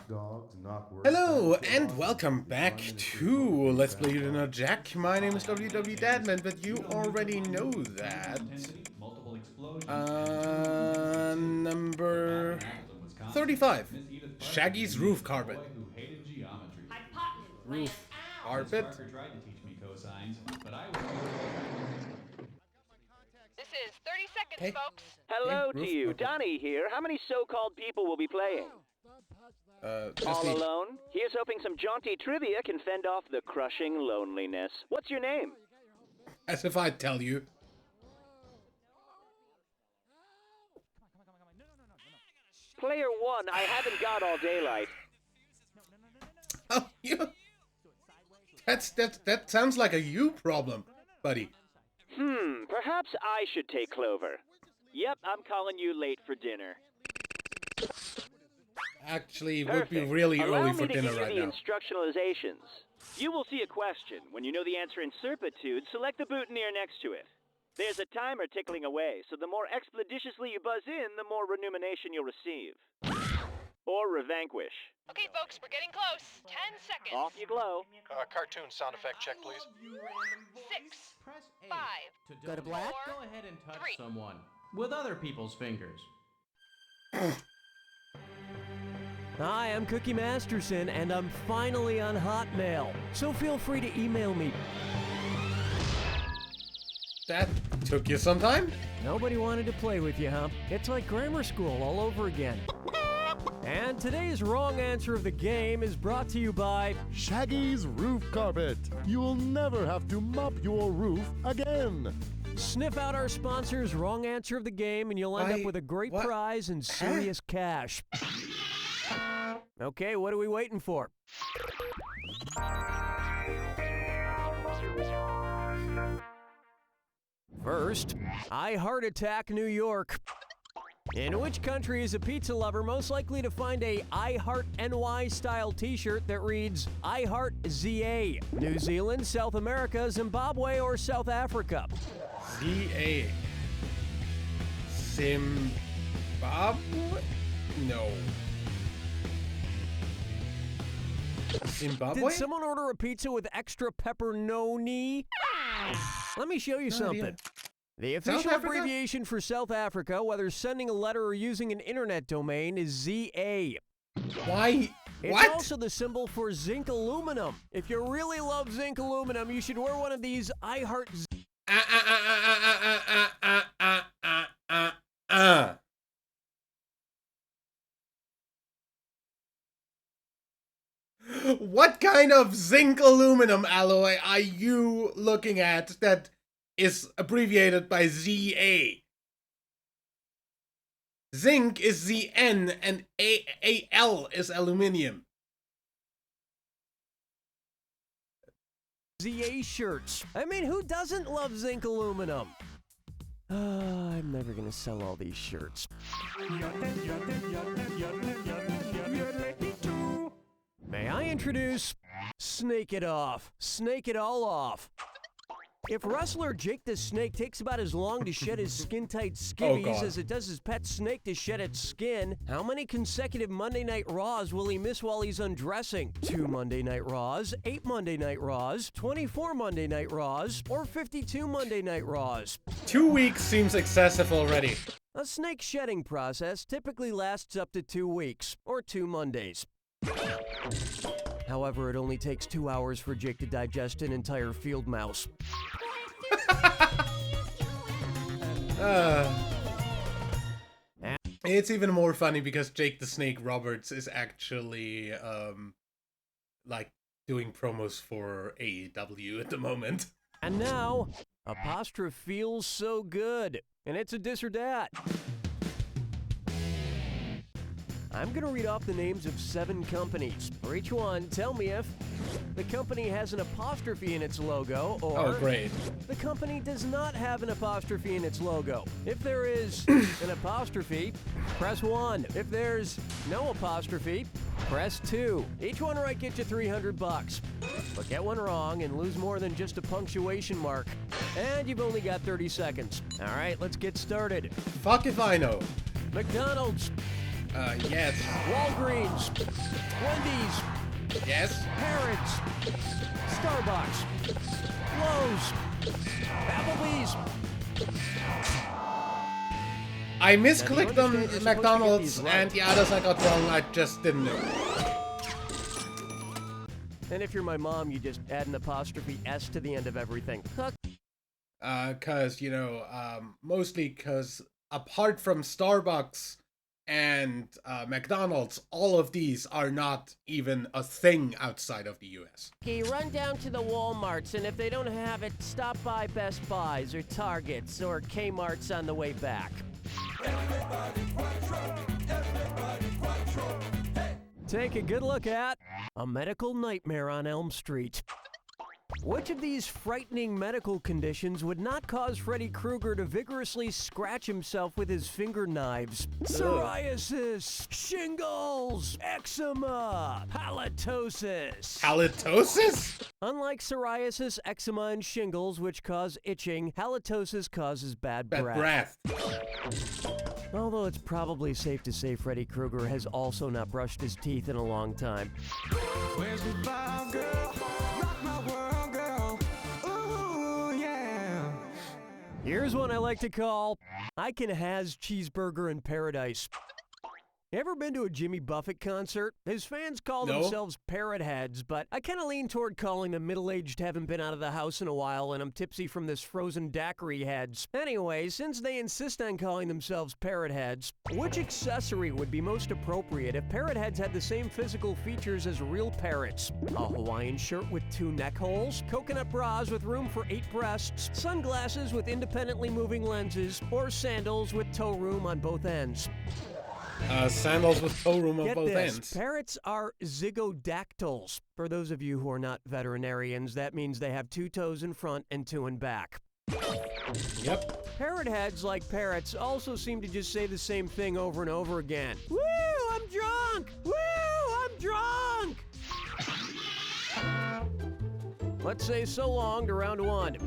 Hello and welcome back to Let's Play You Know Jack. My name is Dadman, but you already know that. Number 35. Shaggy's roof carpet. Roof carpet? This is 30 seconds, Hey. folks. Hello Hey, to you, carpet. Donnie here. How many so-called people will be playing? Just All me. alone? Here's hoping some jaunty trivia can fend off the crushing loneliness. What's your name? As if I'd tell you. Player 1, I haven't got all daylight. Oh, you. That sounds like a you problem, buddy. Perhaps I should take Clover. Yep, I'm calling you late for dinner. Actually, it would Perfect. be really Allow early me for to dinner give you right the now. instructionalizations. You will see a question. When you know the answer in Serpitude, select the boutonniere next to it. There's a timer tickling away, so the more expeditiously you buzz in, the more remuneration you'll receive. Or revanquish. Okay, folks, we're getting close. 10 seconds. Off you glow. Cartoon sound effect check, please. 6, 5, Go to black? 4, Go ahead and touch 3. someone with other people's fingers. Hi, I'm Cookie Masterson, and I'm finally on Hotmail. So feel free to email me. That took you some time? Nobody wanted to play with you, huh? It's like grammar school all over again. And today's wrong answer of the game is brought to you by Shaggy's roof carpet. You will never have to mop your roof again. Sniff out our sponsor's wrong answer of the game, and you'll end up with a great What? prize and serious cash. Okay, what are we waiting for? First, I Heart Attack New York. In which country is a pizza lover most likely to find a I Heart NY style t-shirt that reads I Heart ZA? New Zealand, South America, Zimbabwe, or South Africa? ZA. Zimbabwe? No. Zimbabwe? Did someone order a pizza with extra pepperoni? Let me show you something. idea. The South official Africa? abbreviation for South Africa, whether sending a letter or using an internet domain, is ZA. Why? It's What? also the symbol for zinc aluminum. If you really love zinc aluminum, you should wear one of these I Heart What kind of zinc aluminum alloy are you looking at that is abbreviated by ZA? Zinc is ZN and AL is aluminium. ZA shirts. I mean, who doesn't love zinc aluminum? I'm never gonna sell all these shirts. May I introduce Snake It Off. Snake it all off. If wrestler Jake the Snake takes about as long to shed his skin-tight skivvies God. as it does his pet snake to shed its skin, how many consecutive Monday Night Raws will he miss while he's undressing? 2 Monday Night Raws, 8 Monday Night Raws, 24 Monday Night Raws, or 52 Monday Night Raws? 2 weeks seems excessive already. A snake shedding process typically lasts up to 2 weeks, or 2 Mondays. However, it only takes 2 hours for Jake to digest an entire field mouse. It's even more funny because Jake the Snake Roberts is actually like doing promos for AEW at the moment. And now, apostrophe feels so good, and it's a this or that. I'm gonna read off the names of 7 companies. For each one, tell me if the company has an apostrophe in its logo, or Oh, great. the company does not have an apostrophe in its logo. If there is an apostrophe, press 1. If there's no apostrophe, press 2. Each one right gets you $300. But get one wrong and lose more than just a punctuation mark. And you've only got 30 seconds. All right, let's get started. Fuck if I know. McDonald's, Yes. Walgreens, Wendy's, Yes. Harrods, Starbucks, Lowe's, Applebee's. I misclicked Now, on do you understand you're supposed to get McDonald's, these right? and the others I got wrong, I just didn't know. And if you're my mom, you just add an apostrophe S to the end of everything. Hook. Cause, you know, mostly cause apart from Starbucks and McDonald's, all of these are not even a thing outside of the US. Okay, run down to the Walmarts, and if they don't have it, stop by Best Buys or Targets or Kmart's on the way back. Take a good look at A Medical Nightmare on Elm Street. Which of these frightening medical conditions would not cause Freddy Krueger to vigorously scratch himself with his finger knives? Psoriasis, shingles, eczema, halitosis. Halitosis? Unlike psoriasis, eczema, and shingles, which cause itching, halitosis causes bad Bad breath. breath. Although it's probably safe to say Freddy Krueger has also not brushed his teeth in a long time. Where's the vibe, girl? Rock my world, girl. Ooh, yeah. Here's one I like to call I Can Has Cheeseburger in Paradise. Ever been to a Jimmy Buffett concert? His fans call No. themselves Parrot Heads, but I kind of lean toward calling them middle-aged, haven't been out of the house in a while, and I'm tipsy from this frozen daiquiri heads. Anyway, since they insist on calling themselves Parrot Heads, which accessory would be most appropriate if Parrot Heads had the same physical features as real parrots? A Hawaiian shirt with 2 neck holes, coconut bras with room for 8 breasts, sunglasses with independently moving lenses, or sandals with toe room on both ends. Sandals with toe room on Get both this, ends. parrots are zygodactyls. For those of you who are not veterinarians, that means they have 2 toes in front and 2 in back. Yep. Parrot heads, like parrots, also seem to just say the same thing over and over again. Woo, I'm drunk! Woo, I'm drunk! Let's say so long to round 1.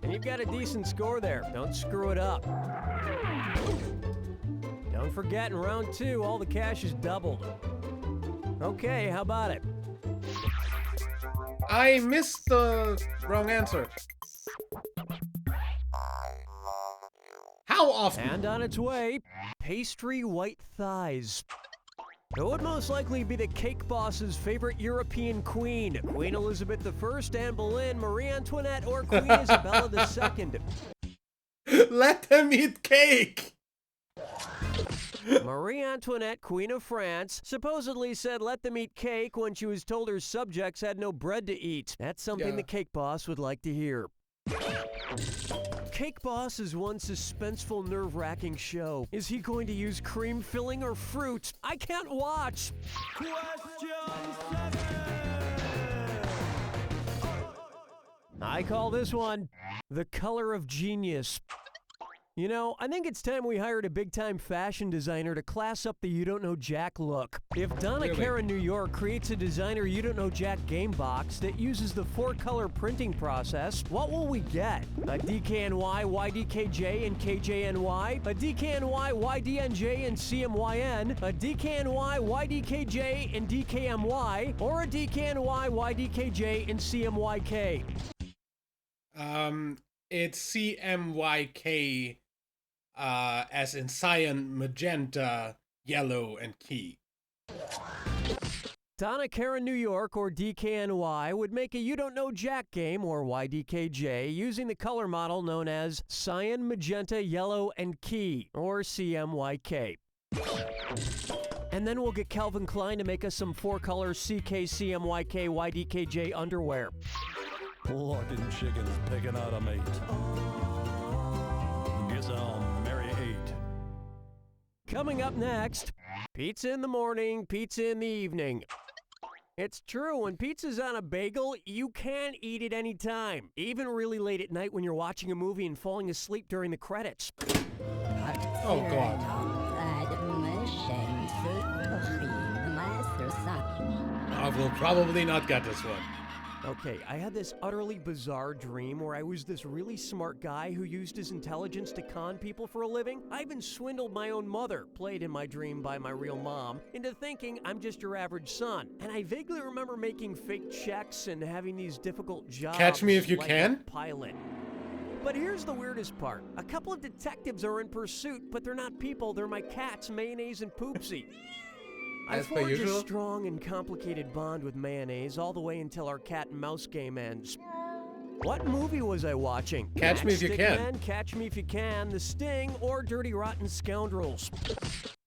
And you've got a decent score there. Don't screw it up. Don't forget, in round 2, all the cash is doubled. Okay, how about it? I missed the wrong answer. How often? And on its way, pastry white thighs. It would most likely be the cake boss's favorite European queen, Queen Elizabeth I, Anne Boleyn, Marie Antoinette, or Queen Isabella II. Let them eat cake! Marie Antoinette, Queen of France, supposedly said let them eat cake when she was told her subjects had no bread to eat. That's something Yeah. the cake boss would like to hear. Cake Boss is one suspenseful, nerve-wracking show. Is he going to use cream filling or fruit? I can't watch. I call this one The Color of Genius. You know, I think it's time we hired a big-time fashion designer to class up the You Don't Know Jack look. If Donna Really? Karen New York creates a designer You Don't Know Jack game box that uses the 4-color printing process, what will we get? A DKNY, YDKJ, and KJNY? A DKNY, YDNJ, and CMYN? A DKNY, YDKJ, and DKMY? Or a DKNY, YDKJ, and CMYK? It's CMYK, as in cyan, magenta, yellow, and key. Donna Karen New York, or DKNY, would make a You Don't Know Jack game, or YDKJ, using the color model known as cyan, magenta, yellow, and key, or CMYK. And then we'll get Calvin Klein to make us some 4-color CK, CMYK, YDKJ underwear. Plucking chickens, picking out a mate. Guess I'll marry 8. Coming up next, pizza in the morning, pizza in the evening. It's true, when pizza's on a bagel, you can eat it anytime, even really late at night when you're watching a movie and falling asleep during the credits. Oh god. Oh, I will probably not get this one. Okay, I had this utterly bizarre dream where I was this really smart guy who used his intelligence to con people for a living. I even swindled my own mother, played in my dream by my real mom, into thinking I'm just your average son. And I vaguely remember making fake checks and having these difficult jobs. Catch Me If You like Can? a pilot. But here's the weirdest part. A couple of detectives are in pursuit, but they're not people, they're my cats, Mayonnaise and Poopsie. I As per forged a usual. strong and complicated bond with Mayonnaise all the way until our cat and mouse game ends. What movie was I watching? Catch Me If You Can. Man, Catch Me If You Can, The Sting, or Dirty Rotten Scoundrels?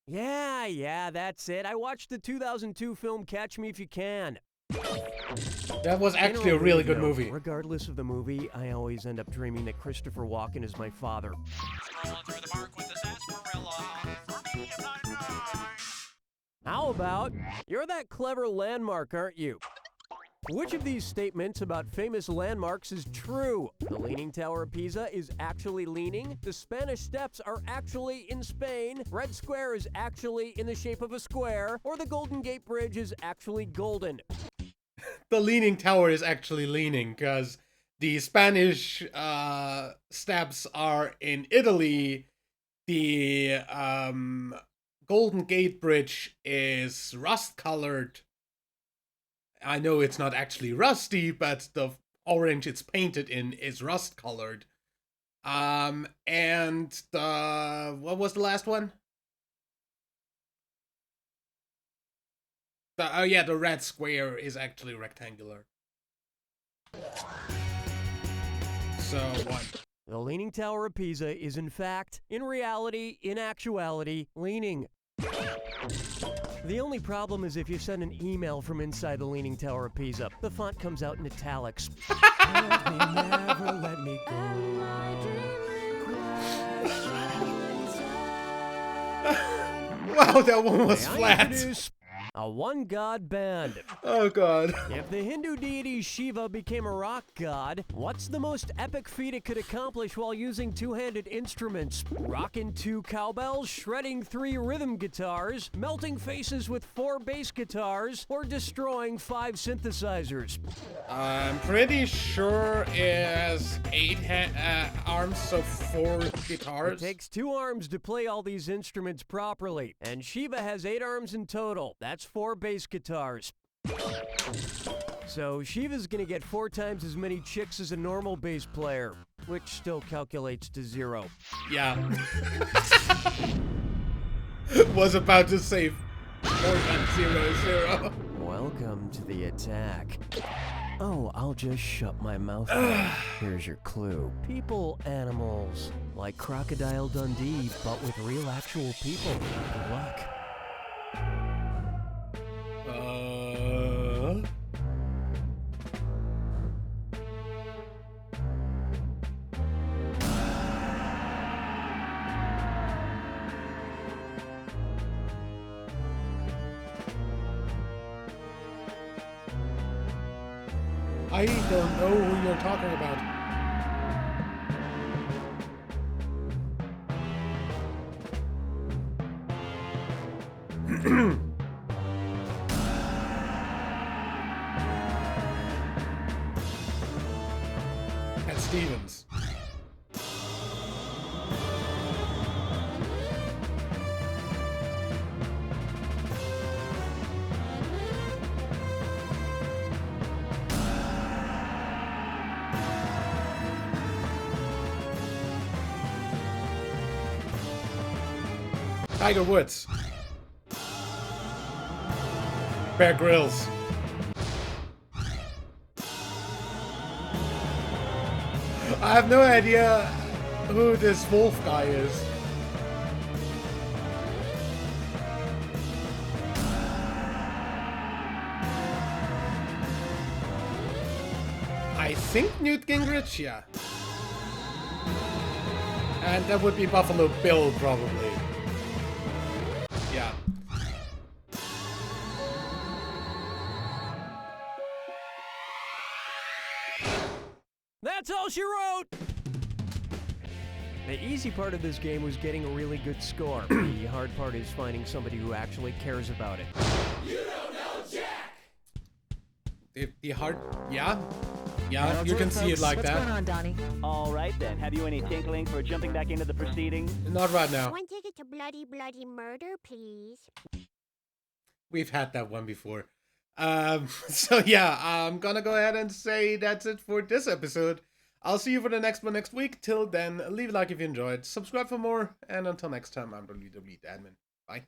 Yeah, that's it. I watched the 2002 film Catch Me If You Can. That was actually a really good movie. Regardless of the movie, I always end up dreaming that Christopher Walken is my father. How about, you're that clever landmark, aren't you? Which of these statements about famous landmarks is true? The Leaning Tower of Pisa is actually leaning. The Spanish Steps are actually in Spain. Red Square is actually in the shape of a square. Or the Golden Gate Bridge is actually golden. The Leaning Tower is actually leaning, because the Spanish steps are in Italy. The Golden Gate Bridge is rust-colored. I know it's not actually rusty, but the orange it's painted in is rust-colored. And the... what was the last one? The red square is actually rectangular. So, what? The Leaning Tower of Pisa is in fact, in reality, in actuality, leaning. The only problem is if you send an email from inside the Leaning Tower of Pisa, the font comes out in italics. Never let me go. Wow, that one was May I flat. introduce a one-god band. Oh god. If the Hindu deity Shiva became a rock god, what's the most epic feat it could accomplish while using two-handed instruments? Rocking 2 cowbells, shredding 3 rhythm guitars, melting faces with 4 bass guitars, or destroying 5 synthesizers? I'm pretty sure it has 8 arms, so 4 guitars. It takes 2 arms to play all these instruments properly, and Shiva has 8 arms in total. That's 4 bass guitars. So Shiva's gonna get 4 times as many chicks as a normal bass player, which still calculates to 0. Yeah. Was about to say 4 times 0 is 0. Welcome to the attack. Oh, I'll just shut my mouth now. Here's your clue. People, animals, like Crocodile Dundee, but with real actual people. Good luck. I don't know who you're talking about. Cat Stevens. Tiger Woods. Bear Grylls. I have no idea who this wolf guy is. I think Newt Gingrich, yeah. And that would be Buffalo Bill, probably. Yeah. That's all she wrote! The easy part of this game was getting a really good score. The hard part is finding somebody who actually cares about it. You don't know Jack! if the heart, yeah, you can see it like What's that. going on, Donnie? All right then. Have you any tinkling for jumping back into the proceedings? Not right now. One ticket to bloody, bloody murder, please. We've had that one before. So yeah, I'm gonna go ahead and say that's it for this episode. I'll see you for the next one next week. Till then, leave a like if you enjoyed, subscribe for more, and until next time, I'm WWE Admin. Bye.